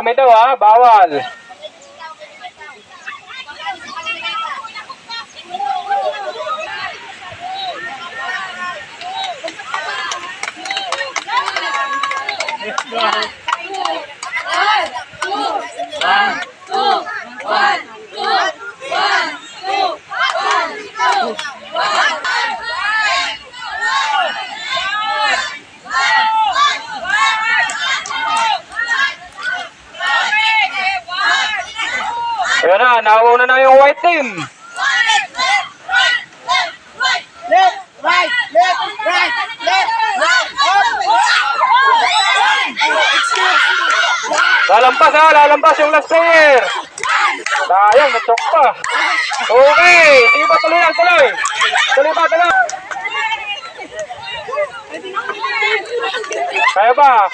Madami daw ha, bawal. Ayan na, nauna na yung white team. Left, right, left, right, left, right, Lalampas ha, lalampas yung last player. Sayang, na-choke pa. Okay, sige pa, tuloy lang, tuloy. Tuloy pa, tuloy. Kaya ba?